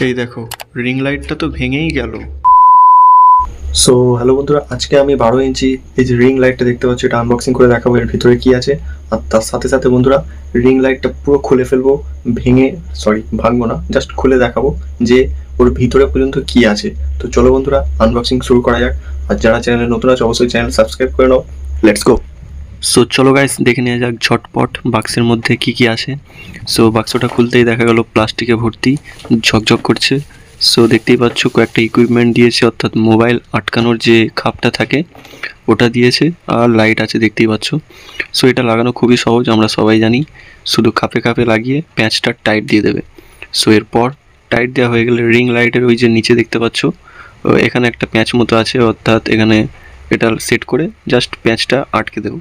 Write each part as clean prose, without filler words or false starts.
এই দেখো, রিং লাইটটা তো ভেঙেই গেল। সো হ্যালো বন্ধুরা, আজকে আমি 12 ইঞ্চি এই যে রিং লাইটটা দেখতে পাচ্ছি এটা আনবক্সিং করে দেখাবো এর ভিতরে কি আছে। আর তার সাথে সাথে বন্ধুরা রিং লাইটটা পুরো খুলে ফেলবো, ভাঙবো না, জাস্ট খুলে দেখাবো যে ওর ভিতরে পর্যন্ত কি আছে। তো চলো বন্ধুরা আনবক্সিং শুরু করা যাক। আর যারা চ্যানেলে নতুন আছে অবশ্যই চ্যানেল সাবস্ক্রাইব করে নাও। Let's go. সো চলো গাইস, দেখে নেওয়া যাক ঝটপট বাক্সের মধ্যে কি কি আছে। সো বাক্সটা খুলতেই দেখা গেল প্লাস্টিকে ভর্তি, ঝকঝক করছে। সো দেখতেই পাচ্ছ কয়েকটা ইকুইপমেন্ট দিয়েছে, অর্থাৎ মোবাইল আটকানোর যে খাপটা থাকে ওটা দিয়েছে, আর লাইট আছে দেখতেই পাচ্ছ। সো এটা লাগানো খুবই সহজ, আমরা সবাই জানি। শুধু খাপে খাপে লাগিয়ে প্যাঁচটা টাইট দিয়ে দেবে। সো এরপর টাইট দেওয়া হয়ে গেলে রিং লাইটের ওই যে নিচে দেখতে পাচ্ছ এখানে একটা প্যাঁচ মতো আছে, অর্থাৎ এখানে এটা সেট করে জাস্ট প্যাঁচটা আটকে দেবো,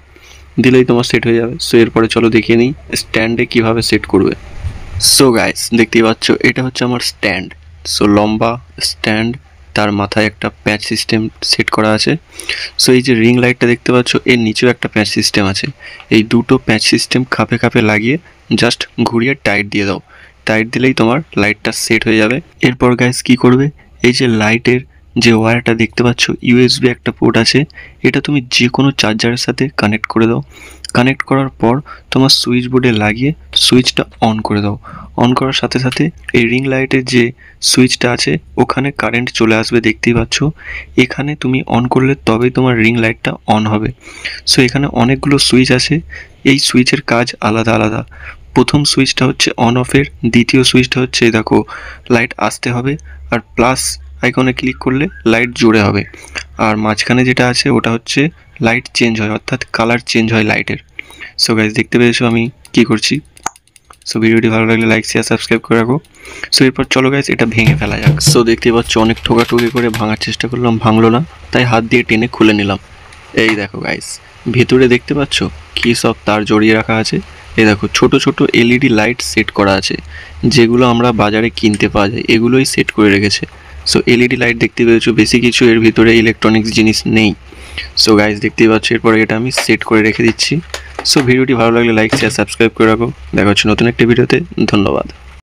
দিলেই তোমার সেট হয়ে যাবে। সো এরপরে চলো দেখিয়ে নিই স্ট্যান্ডে কিভাবে সেট করবে। সো গাইস দেখতেই পাচ্ছ এটা হচ্ছে আমার স্ট্যান্ড। সো লম্বা স্ট্যান্ড, তার মাথায় একটা প্যাচ সিস্টেম সেট করা আছে। সো এই যে রিং লাইটটা দেখতে পাচ্ছ এর নিচেও একটা প্যাচ সিস্টেম আছে। এই দুটো প্যাচ সিস্টেম খাপে খাপে লাগিয়ে জাস্ট ঘুরিয়ে টাইট দিয়ে দাও। টাইট দিলেই তোমার লাইটটা সেট হয়ে যাবে। এরপর গাইস কি করবে, এই যে লাইটের যে ওয়্যারটা দেখতে পাচ্ছ ইউএসবি একটা পোর্ট আছে, এটা তুমি যে কোনো চার্জারের সাথে কানেক্ট করে দাও। কানেক্ট করার পর তোমার সুইচ বোর্ডে লাগিয়ে সুইচটা অন করে দাও। অন করার সাথে সাথে এই রিং লাইটের যে সুইচটা আছে ওখানে কারেন্ট চলে আসবে, দেখতেই পাচ্ছ। এখানে তুমি অন করলে তবেই তোমার রিং লাইটটা অন হবে। সো এখানে অনেকগুলো সুইচ আছে, এই সুইচের কাজ আলাদা আলাদা। প্রথম সুইচটা হচ্ছে অন অফের, দ্বিতীয় সুইচটা হচ্ছে দেখো লাইট আসতে হবে, আর প্লাস আইকনে ক্লিক করলে লাইট জোরে হবে। আর মাঝখানে যেটা আছে ওটা হচ্ছে লাইট চেঞ্জ হয়, অর্থাৎ কালার চেঞ্জ হয় লাইটের। সো গাইজ দেখতে পেয়েছো আমি কি করছি। সো ভিডিওটি ভালো লাগলে লাইক শেয়ার সাবস্ক্রাইব করে রাখো। সো এরপর চলো গাইজ এটা ভেঙে ফেলা যাক। সো দেখতে পাচ্ছ অনেক ঠোকাঠুকি করে ভাঙার চেষ্টা করলাম, ভাঙলো না, তাই হাত দিয়ে টেনে খুলে নিলাম। এই দেখো গাইজ, ভেতরে দেখতে পাচ্ছ কী সব তার জড়িয়ে রাখা আছে। এই দেখো ছোট ছোট এলইডি লাইট সেট করা আছে, যেগুলো আমরা বাজারে কিনতে পাওয়া যায়, এগুলোই সেট করে রেখেছে। সো এলইডি লাইট দেখতে পেয়েছো, বেশি কিছু এর ভিতরে ইলেকট্রনিক্স জিনিস নেই। সো গাইজ দেখতেই পাচ্ছ এরপরে এটা আমি সেট করে রেখে দিচ্ছি। সো ভিডিওটি ভালো লাগলে লাইক শেয়ার সাবস্ক্রাইব করে রাখো। দেখা হচ্ছে নতুন একটা ভিডিওতে। ধন্যবাদ।